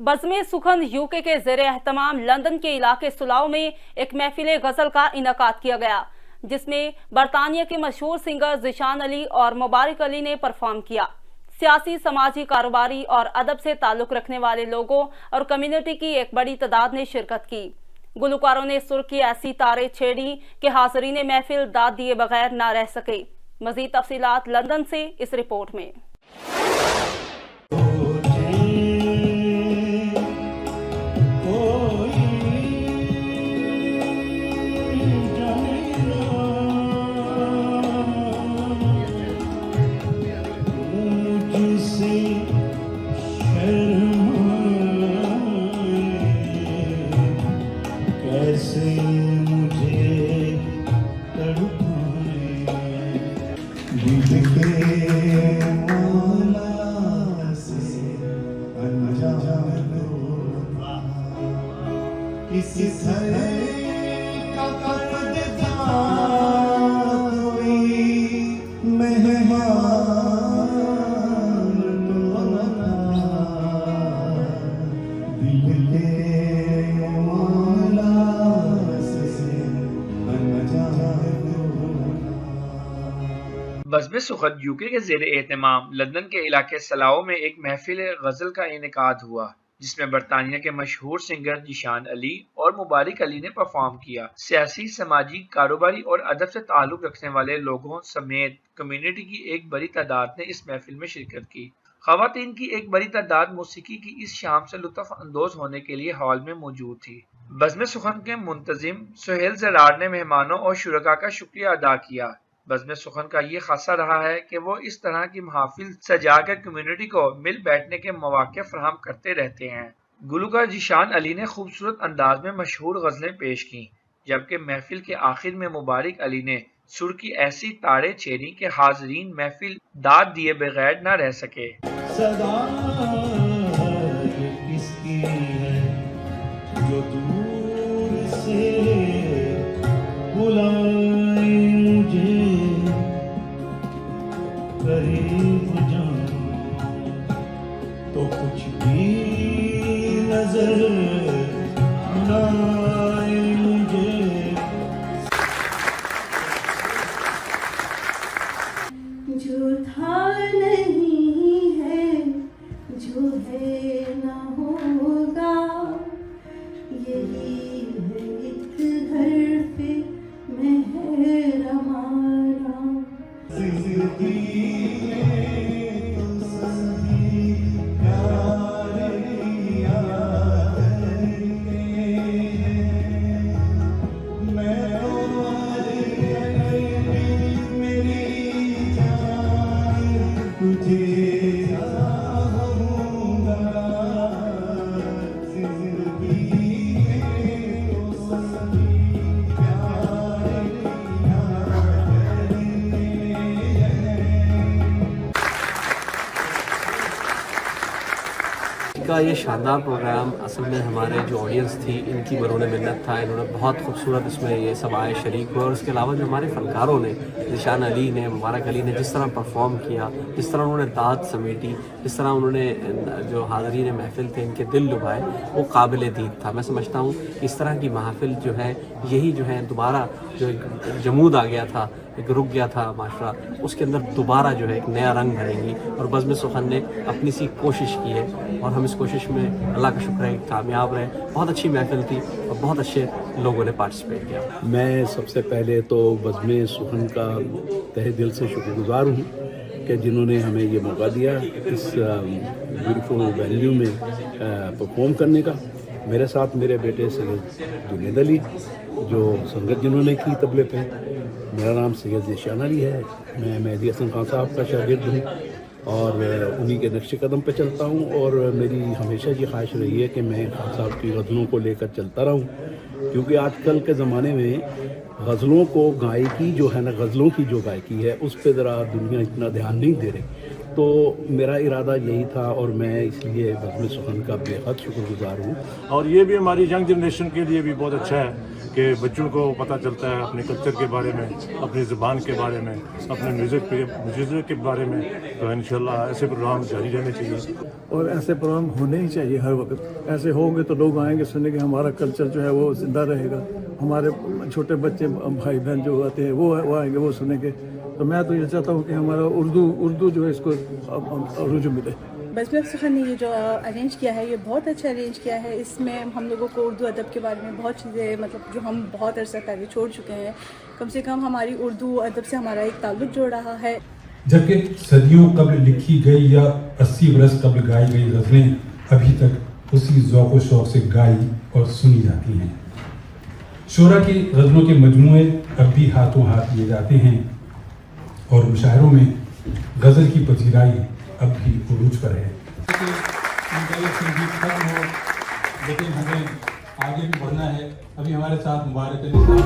बज़्म सुखन यूके के ज़ेरे एहतमाम लंदन के इलाके सुलाव में एक महफिल गज़ल का इनकाद किया गया, जिसमें बरतानिया के मशहूर सिंगर ज़ीशान अली और मुबारक अली ने परफॉर्म किया। सियासी, समाजी, कारोबारी और अदब से ताल्लुक़ रखने वाले लोगों और कम्युनिटी की एक बड़ी तादाद ने शिरकत की। गुलकारों ने सुर की ऐसी तारे छेड़ी कि हाज़रीन महफिल दाद दिए बगैर ना रह सके। मज़ीद तफसीलात लंदन से इस रिपोर्ट में। किसी का बज़्म सुखन यूके के ज़ेरे एहतमाम लंदन के इलाके सलाओ में एक महफिल गज़ल का इनेकाद हुआ, जिसमें बरतानिया के मशहूर सिंगर ज़ीशान अली और मुबारक अली ने परफॉर्म किया। सियासी, समाजी, कारोबारी और अदब से ताल्लुक़ रखने वाले लोगों समेत कम्युनिटी की एक बड़ी तादाद ने इस महफिल में शिरकत की। ख़वातीन की एक बड़ी तादाद मौसीकी की इस शाम से लुत्फ़ अंदोज़ होने के लिए हॉल में मौजूद थी। बज़्म सुखन के मुंतज़िम सुहेल ज़रार ने मेहमानों और शुरका का शुक्रिया अदा किया। बज़्म सुखन का ये खासा रहा है कि वो इस तरह की महफिल सजाकर कम्युनिटी को मिल बैठने के मौके फराहम करते रहते हैं। गुलकार ज़ीशान अली ने खूबसूरत अंदाज में मशहूर गज़लें पेश की, जबकि महफिल के आखिर में मुबारक अली ने सुर की ऐसी तारे छेड़ी कि हाज़रीन महफिल दाद दिए बगैर न रह सके। सदा किसकी है जो दूर से बुलाए मुझे करीब जान, तो कुछ भी नजर न आए मुझे। जो था नहीं है, जो है न होगा, यही है एक घर पे मेहर हमारा। जिंदगी में तो सभी प्यार याद मैं मेरी जान तुझे चाहूंगा। जिंदगी में तो सभी प्यार का ये शानदार प्रोग्राम असल में हमारे जो ऑडियंस थी इनकी बरोने मिन्नत था। इन्होंने बहुत खूबसूरत इसमें ये सब आए शरीक हुए, और इसके अलावा जो हमारे फनकारों ने, ज़ीशान अली ने, मुबारक अली ने जिस तरह परफॉर्म किया, जिस तरह उन्होंने दाद समेटी, जिस तरह उन्होंने जो हाज़रीन महफिल थे इनके दिल लुभाए, वो काबिल दीद था। मैं समझता हूँ इस तरह की महफिल जो है यही जो है दोबारा जो एक जमूद आ गया था, एक रुक गया था माशरा, उसके अंदर दोबारा जो है एक नया रंग भरेंगी। और बज़्म सुखन ने अपनी सी कोशिश की है और हम इस कोशिश में अल्लाह का शुक्र है कामयाब रहे। बहुत अच्छी महफिल थी और बहुत अच्छे लोगों ने पार्टिसिपेट किया। मैं सबसे पहले तो बज़्म सुखन का तहे दिल से शुक्रगुज़ार हूँ कि जिन्होंने हमें ये मौका दिया इस ब्यूटीफुल वेन्यू में परफॉर्म करने का। मेरे साथ मेरे बेटे सैयद जुनैद अली जो संगत जिन्होंने की तबले पे। मेरा नाम सैयद ज़ीशान अली है। मैं मेहदी हसन खान साहब का शागिर्द हूँ और उन्हीं के नक्शे कदम पे चलता हूँ, और मेरी हमेशा ये ख्वाहिश रही है कि मैं खान साहब की गज़लों को लेकर चलता रहूँ, क्योंकि आजकल के ज़माने में गज़लों को गायकी जो है ना, गज़लों की जो गायकी है उस पर ज़रा दुनिया इतना ध्यान नहीं दे रही। तो मेरा इरादा यही था और मैं इसलिए बज़्म सुखन का बेहद शुक्रगुज़ार हूँ। और ये भी हमारी यंग जनरेशन के लिए भी बहुत अच्छा है कि बच्चों को पता चलता है अपने कल्चर के बारे में, अपनी ज़ुबान के बारे में, अपने म्यूज़िक के बारे में। तो इंशाल्लाह ऐसे प्रोग्राम जारी रहने चाहिए और ऐसे प्रोग्राम होने ही चाहिए हर वक्त। ऐसे होंगे तो लोग आएंगे सुनेंगे, हमारा कल्चर जो है वो जिंदा रहेगा। हमारे छोटे बच्चे भाई बहन जो आते हैं वो आएंगे, वो सुनेंगे। तो मैं तो ये चाहता हूँ कि हमारा उर्दू जो है इसको रुजू मिले। बज़्म सुखन ने ये जो अरेंज किया है ये बहुत अच्छा अरेंज किया है। इसमें हम लोगों को उर्दू अदब के बारे में बहुत चीज़ें मतलब जो हम बहुत अरसा पहले छोड़ चुके हैं, कम से कम हमारी उर्दू अदब से हमारा एक ताल्लुक़ जोड़ रहा है। जबकि सदियों कबल लिखी गई या 80 बरस कबल गाई गई गज़लें अभी तक उसी ज़ौक़ व शौक़ से गाई और सुनी जाती हैं। शोरा की गज़लों के मजमूए अब भी हाथों हाथ लिए जाते हैं और मुशायरों में गज़ल की पजीराई अब भी उरूज पर है। संगीत खत्म हो, लेकिन हमें आगे भी बढ़ना है। अभी हमारे साथ मुबारक अली साहब